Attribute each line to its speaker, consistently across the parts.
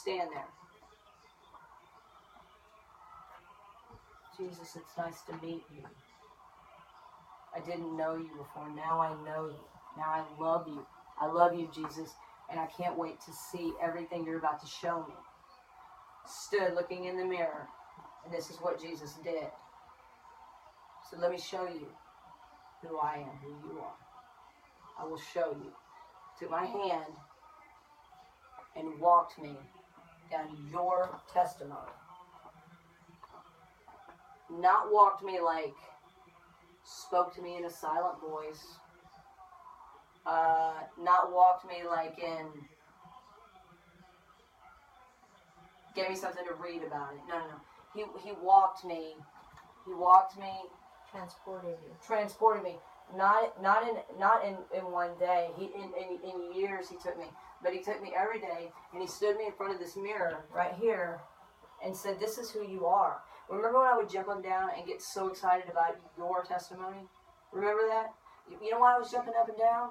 Speaker 1: stand there. Jesus, it's nice to meet you. I didn't know you before. Now I know you. Now I love you. I love you, Jesus, and I can't wait to see everything you're about to show me. Stood looking in the mirror, and this is what Jesus did. So let me show you who I am, who you are. I will show you. Took my hand and walked me down your testimony. Not walked me like spoke to me in a silent voice. Not walked me like in gave me something to read about it. No. He walked me. Transported me. Not in one day. In years he took me. But he took me every day, and he stood me in front of this mirror right here and said, this is who you are. Remember when I would jump up and down and get so excited about your testimony? Remember that? You know why I was jumping up and down?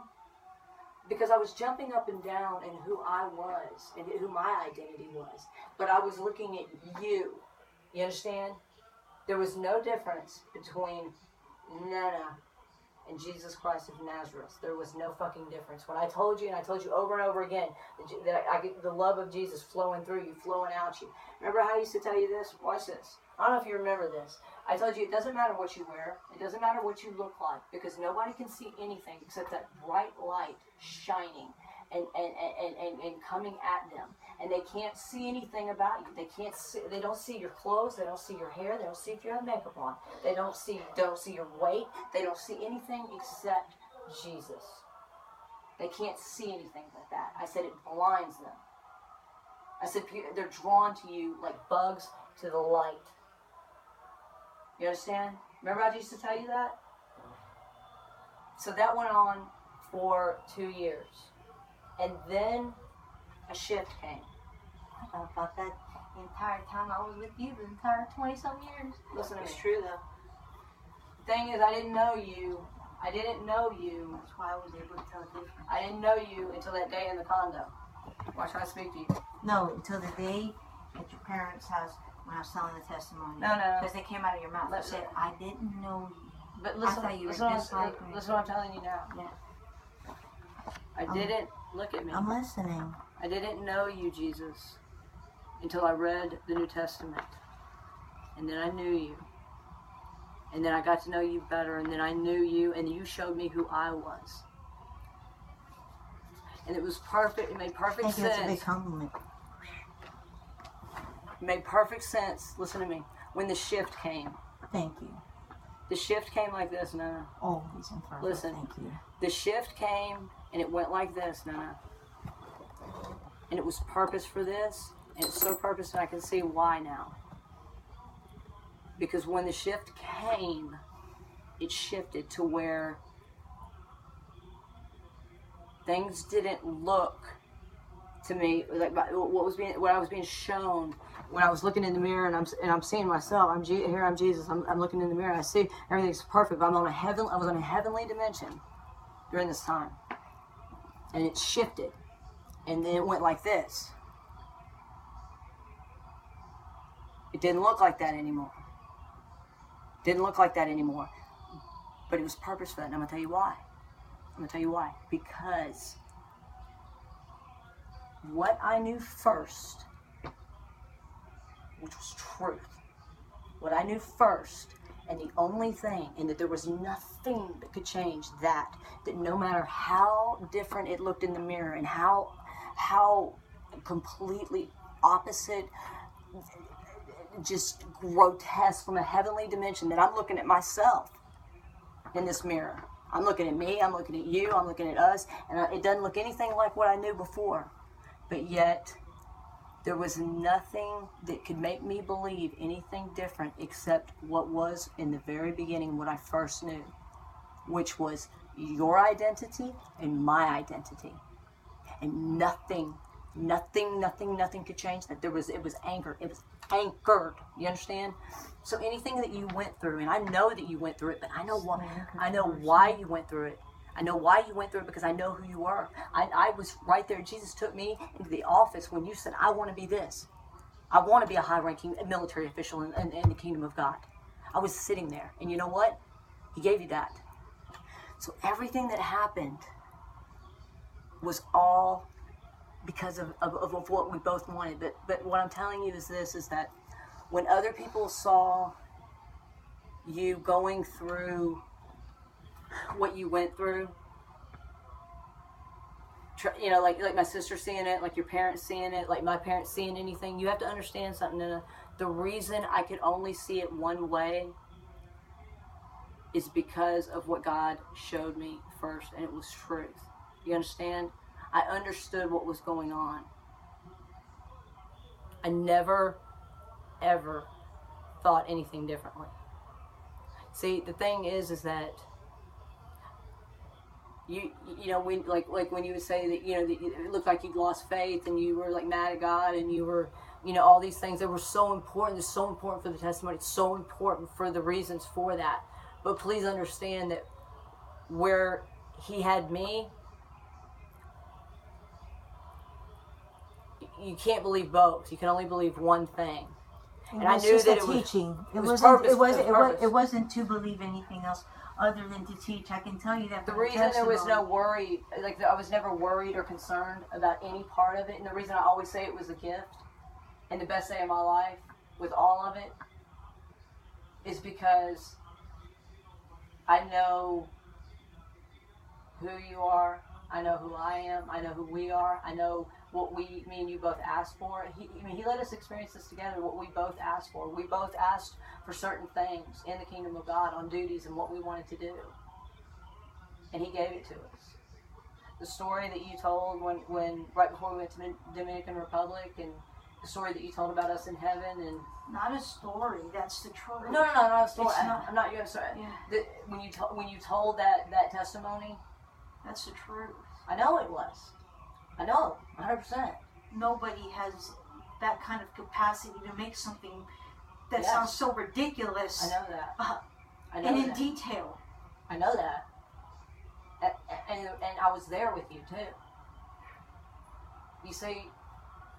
Speaker 1: Because I was jumping up and down in who I was and who my identity was. But I was looking at you. You understand? There was no difference between Nana and Jesus Christ of Nazareth. There was no fucking difference. When I told you, and I told you over and over again, that I get the love of Jesus flowing through you, flowing out you. Remember how I used to tell you this? Watch this. I don't know if you remember this. I told you it doesn't matter what you wear. It doesn't matter what you look like, because nobody can see anything except that bright light shining and coming at them. And they can't see anything about you. They don't see your clothes. They don't see your hair. They don't see if you have makeup on. They don't see your weight. They don't see anything except Jesus. They can't see anything like that. I said it blinds them. I said they're drawn to you like bugs to the light. You understand? Remember I used to tell you that? So that went on for 2 years. And then a shift came.
Speaker 2: I thought about that the entire time I was with you, the entire 20-some years.
Speaker 1: Listen to me.
Speaker 2: It's true, though.
Speaker 1: The thing is, I didn't know you.
Speaker 2: That's why I was able to tell the difference.
Speaker 1: I didn't know you until that day in the condo. Watch how I speak to you.
Speaker 2: No, until the day at your parents' house when I was telling the testimony.
Speaker 1: No.
Speaker 2: Because they came out of your mouth. You said, I didn't know you.
Speaker 1: But listen,
Speaker 2: I thought you were
Speaker 1: listen,
Speaker 2: just like me.
Speaker 1: listen what I'm telling you now.
Speaker 2: Yeah.
Speaker 1: I didn't, look at me.
Speaker 2: I'm listening.
Speaker 1: I didn't know you, Jesus, until I read the New Testament. And then I knew you. And then I got to know you better, and then I knew you, and you showed me who I was. And it was perfect. It made perfect sense.
Speaker 2: That's a big compliment.
Speaker 1: It made perfect sense. Listen to me. When the shift came.
Speaker 2: Thank you.
Speaker 1: The shift came like this, Nana.
Speaker 2: Oh, he's in front.
Speaker 1: Listen.
Speaker 2: Thank you.
Speaker 1: The shift came, and it went like this, Nana. And it was purpose for this, and it's so purpose that I can see why now. Because when the shift came, it shifted to where things didn't look to me like what I was being shown when I was looking in the mirror, and I'm seeing myself. I'm Jesus. I'm looking in the mirror. And I see everything's perfect. But I was on a heavenly dimension during this time, and it shifted, and then it went like this. It didn't look like that anymore. But it was purpose for that, and I'm going to tell you why. Because what I knew first, which was truth, and the only thing, and that there was nothing that could change that no matter how different it looked in the mirror and how completely opposite, just grotesque from a heavenly dimension, that I'm looking at myself in this mirror. I'm looking at me, I'm looking at you, I'm looking at us, and it doesn't look anything like what I knew before. But yet, there was nothing that could make me believe anything different except what was in the very beginning, what I first knew, which was your identity and my identity. And nothing could change that. It was anchored. It was anchored. You understand? So anything that you went through, and I know that you went through it, but I know why you went through it. I know why you went through it because I know who you were. I was right there. Jesus took me into the office when you said, I want to be this. I want to be a high-ranking military official in the kingdom of God. I was sitting there. And you know what? He gave you that. So everything that happened was all because of what we both wanted. But what I'm telling you is this, is that when other people saw you going through what you went through, you know, like my sister seeing it, like your parents seeing it, like my parents seeing anything, you have to understand something. The reason I could only see it one way is because of what God showed me first, and it was truth. You understand? I understood what was going on. I never, ever thought anything differently. See, the thing is that you know, when like when you would say that, you know, that it looked like you'd lost faith and you were like mad at God and you were, you know, all these things that were so important. It's so important for the testimony. It's so important for the reasons for that. But please understand that where He had me, you can't believe both. You can only believe one thing.
Speaker 2: And I knew that it was teaching. It wasn't to believe anything else other than to teach. I can tell you that.
Speaker 1: The reason there was no worry, like I was never worried or concerned about any part of it, and the reason I always say it was a gift and the best day of my life with all of it, is because I know who you are. I know who I am. I know who we are. I know what me and you both asked for. He let us experience this together, what we both asked for. We both asked for certain things in the kingdom of God on duties and what we wanted to do. And He gave it to us. The story that you told when right before we went to the Dominican Republic, and the story that you told about us in heaven, and
Speaker 2: not a story. That's the truth.
Speaker 1: No, not a story. I'm not. I'm sorry. Yeah. When you told that testimony,
Speaker 2: that's the truth.
Speaker 1: I know it was. I know, 100%.
Speaker 2: Nobody has that kind of capacity to make something that sounds so ridiculous.
Speaker 1: I know that. I know
Speaker 2: and
Speaker 1: that.
Speaker 2: In detail.
Speaker 1: I know that. And I was there with you too. You see,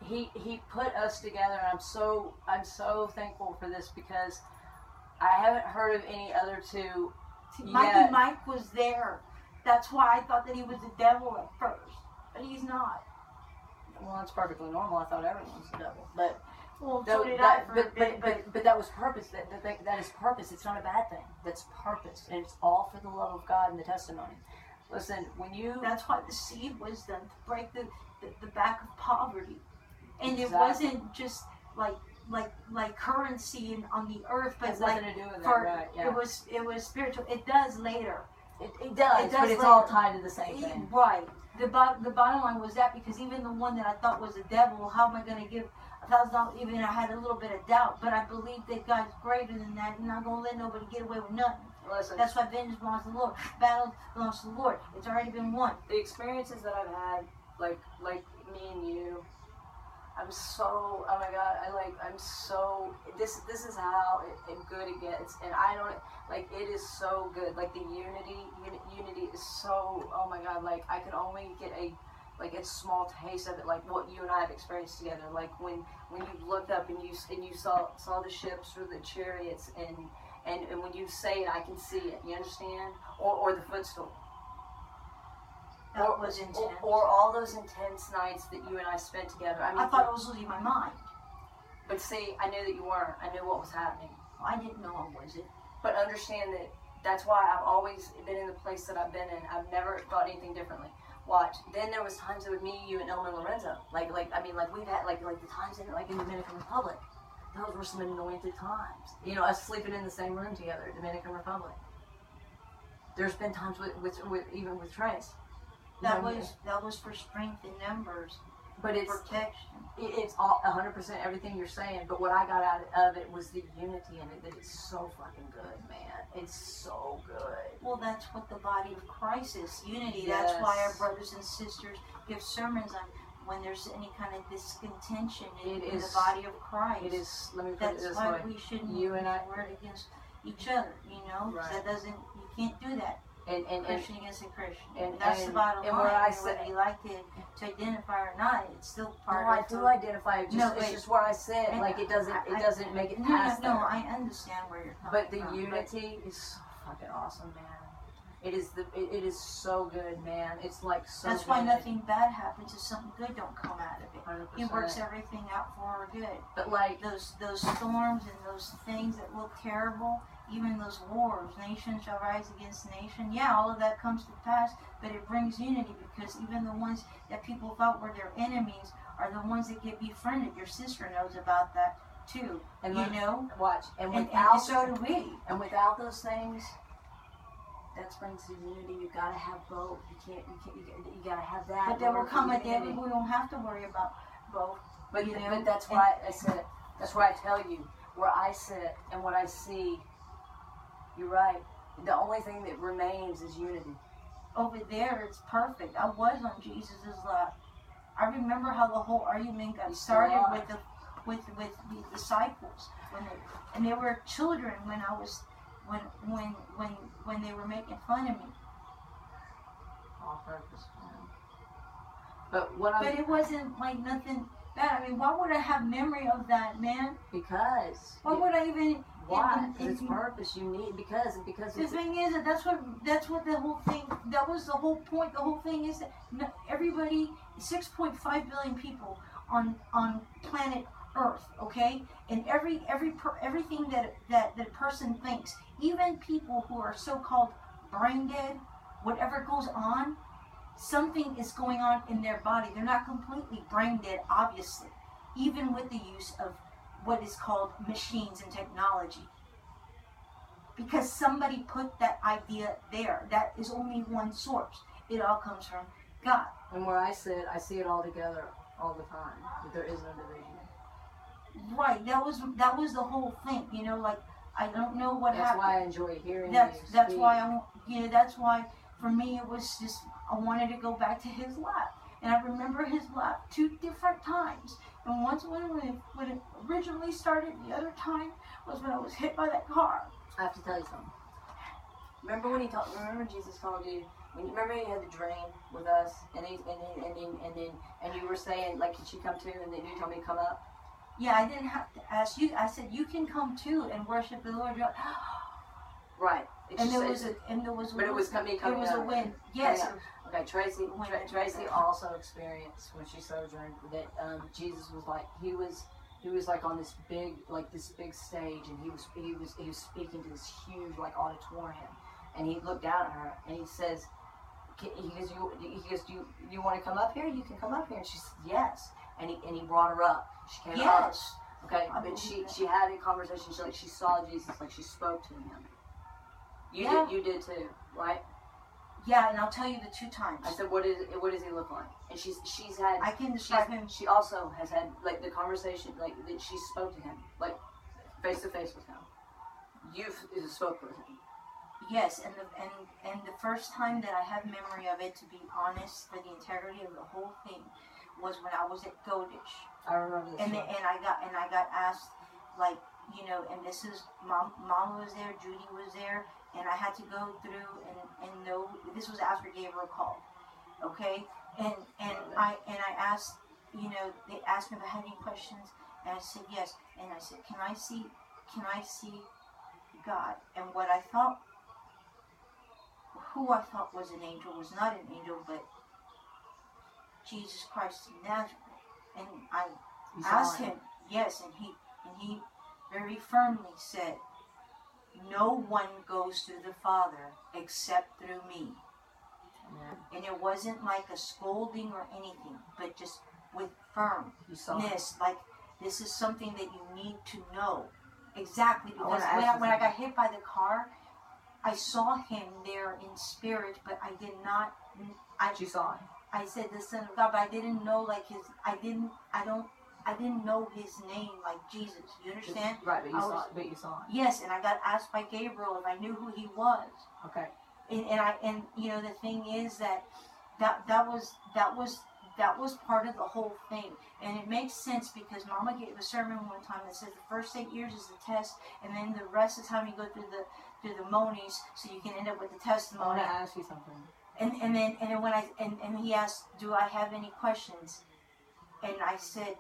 Speaker 1: he put us together, and I'm so thankful for this, because I haven't heard of any other two.
Speaker 2: Mikey Mike was there. That's why I thought that he was the devil at first, but he's not.
Speaker 1: Well, that's perfectly normal. I thought everyone was the devil, but but that was purpose. That is purpose. It's not a bad thing. That's purpose, and it's all for the love of God and the testimony. Listen, when you...
Speaker 2: That's why the seed was done, to break the back of poverty. And It wasn't just like currency on the earth, but
Speaker 1: nothing to do with that, right? Yeah.
Speaker 2: It was spiritual. It does later.
Speaker 1: It does, but it's later. All tied to the same thing.
Speaker 2: Right. The bottom line was that, because even the one that I thought was a devil, how am I going to give $1,000? Even I had a little bit of doubt, but I believe that God's greater than that, and I'm not going to let nobody get away with nothing.
Speaker 1: Listen,
Speaker 2: that's why vengeance belongs to the Lord. Battle belongs to the Lord. It's already been won.
Speaker 1: The experiences that I've had, like me and you, I'm so, oh my God, I'm so, this is how good it gets, and I don't, like, it is so good, like, the unity is so, oh my God, like, I can only get a small taste of it, like what you and I have experienced together, like when you looked up and you saw the ships or the chariots, and when you say it, I can see it, you understand, or the footstool.
Speaker 2: That was intense.
Speaker 1: Or all those intense nights that you and I spent together. I mean,
Speaker 2: I thought I was losing my mind.
Speaker 1: But see, I knew that you weren't. I knew what was happening.
Speaker 2: I didn't know I wasn't.
Speaker 1: But understand that that's why I've always been in the place that I've been in. I've never thought anything differently. Watch. Then there was times with me, you, and Elmer Lorenzo. Like we've had like the times in Dominican Republic. Those were some anointed times. You know, us sleeping in the same room together, Dominican Republic. There's been times with even with Trace.
Speaker 2: That was for strength in numbers,
Speaker 1: but it's
Speaker 2: protection.
Speaker 1: It's all 100% everything you're saying. But what I got out of it was the unity in it. That it's so fucking good, man. It's so good.
Speaker 2: Well, that's what the body of Christ is, unity.
Speaker 1: Yes.
Speaker 2: That's why our brothers and sisters give sermons on when there's any kind of discontention in the body of Christ.
Speaker 1: It is. Let me put it this way.
Speaker 2: That's why we shouldn't use word against each other. You know,
Speaker 1: right.
Speaker 2: that doesn't. You can't do that.
Speaker 1: And
Speaker 2: Christian against a Christian.
Speaker 1: and
Speaker 2: That's the bottom line.
Speaker 1: where I
Speaker 2: Whether
Speaker 1: said,
Speaker 2: you like it to identify or not, it's still part
Speaker 1: I
Speaker 2: of
Speaker 1: do identify it.
Speaker 2: No,
Speaker 1: It's
Speaker 2: but-
Speaker 1: just where I sit.
Speaker 2: and
Speaker 1: Like it doesn't make it past
Speaker 2: No,
Speaker 1: there.
Speaker 2: I understand where you're coming
Speaker 1: But the
Speaker 2: from.
Speaker 1: unity is so fucking awesome, man. It is so good, man. It's like so.
Speaker 2: That's
Speaker 1: good.
Speaker 2: why nothing bad happens if something good don't come out of it.
Speaker 1: 100%.
Speaker 2: He works everything out for our good.
Speaker 1: But like,
Speaker 2: Those storms and those things that look terrible, even those wars, nation shall rise against nation. Yeah, all of that comes to pass, but it brings unity because even the ones that people thought were their enemies are the ones that get befriended. Your sister knows about that too.
Speaker 1: and
Speaker 2: You know,
Speaker 1: watch, and
Speaker 2: and
Speaker 1: without
Speaker 2: so do we.
Speaker 1: and without those things, that brings the unity. You gotta have both. You gotta have that.
Speaker 2: But there
Speaker 1: in
Speaker 2: will
Speaker 1: order for
Speaker 2: come a day
Speaker 1: unity.
Speaker 2: when we don't have to worry about both.
Speaker 1: But,
Speaker 2: you know,
Speaker 1: but that's why I said, that's why I tell you, where I sit and what I see, you're right. The only thing that remains is unity.
Speaker 2: Over there, it's perfect. I was on Jesus' lap. I remember how the whole argument got
Speaker 1: You still
Speaker 2: started
Speaker 1: are.
Speaker 2: with the disciples and they were children when I was when they were making fun of me.
Speaker 1: On purpose. But
Speaker 2: But it wasn't like nothing bad. I mean, why would I have memory of that, man?
Speaker 1: because.
Speaker 2: Why would I even?
Speaker 1: Why? Because it's purpose. You need because
Speaker 2: The
Speaker 1: it's,
Speaker 2: thing is that that's what the whole thing. That was the whole point. The whole thing is that everybody, 6.5 billion people on planet Earth, okay, and everything that a person thinks, even people who are so-called brain dead, whatever goes on, something is going on in their body. They're not completely brain dead, obviously, even with the use of what is called machines and technology. Because somebody put that idea there. That is only one source. It all comes from God.
Speaker 1: and where I sit, I see it all together all the time. There is no division.
Speaker 2: Right. That was the whole thing. You know, like I don't know what
Speaker 1: That's
Speaker 2: happened.
Speaker 1: why I enjoy hearing
Speaker 2: That's
Speaker 1: you
Speaker 2: that's
Speaker 1: speak.
Speaker 2: why that's why for me it was just I wanted to go back to his lap. And I remember his lap 2 different times. And once when it originally started, the other time was when I was hit by that car.
Speaker 1: I have to tell you something. Remember when remember Jesus called you? Remember you had the dream with us, and you were saying like, "Can she come too?" And then you told me to come up.
Speaker 2: Yeah, I didn't have to ask you. I said you can come too and worship the Lord. You're like,
Speaker 1: Right.
Speaker 2: and there was
Speaker 1: But it was coming
Speaker 2: It was a
Speaker 1: up.
Speaker 2: win. Yes.
Speaker 1: Coming up. Okay, Tracy also experienced when she sojourned that Jesus was like he was like on this big stage, and he was speaking to this huge like auditorium, and he looked down at her and he says, do you want to come up here? You can come up here. And she said yes, and he brought her up. She came up.
Speaker 2: Yes.
Speaker 1: Okay, but she had a conversation. She saw Jesus, like she spoke to him. You did too, right?
Speaker 2: Yeah, and I'll tell you the 2 times.
Speaker 1: I said, what does he look like? And she's had.
Speaker 2: I can describe him.
Speaker 1: She also has had like the conversation, like that she spoke to him, like face to face with him. You've spoke with him.
Speaker 2: Yes, and the first time that I have memory of it, to be honest, for the integrity of the whole thing, was when I was at Godich.
Speaker 1: I remember this.
Speaker 2: And I got asked, like, you know, and this is Mama was there, Judy was there, and I had to go through and know this was after Gabriel called, okay, and I asked, you know, they asked me if I had any questions, and I said yes, and I said, can I see God? And what I thought, who I thought was an angel was not an angel, but Jesus Christ of Nazareth, and I asked him, yes, and he very firmly said, no one goes to the Father except through me.
Speaker 1: Yeah.
Speaker 2: And it wasn't like a scolding or anything, but just with firmness, like this is something that you need to know. Exactly, because when I got hit by the car, I saw him there in spirit, but I did not.
Speaker 1: She saw him.
Speaker 2: I said the Son of God, but I didn't know like his. I didn't know his name like Jesus. You understand?
Speaker 1: Right, but you saw him.
Speaker 2: Yes, and I got asked by Gabriel if I knew who he was.
Speaker 1: Okay.
Speaker 2: And you know the thing is that was that was part of the whole thing. And it makes sense because Mama gave a sermon one time that says the first 8 years is the test, and then the rest of the time you go through the monies, so you can end up with the
Speaker 1: I want
Speaker 2: testimony.
Speaker 1: to ask you something.
Speaker 2: And then when he asked, do I have any questions? And I said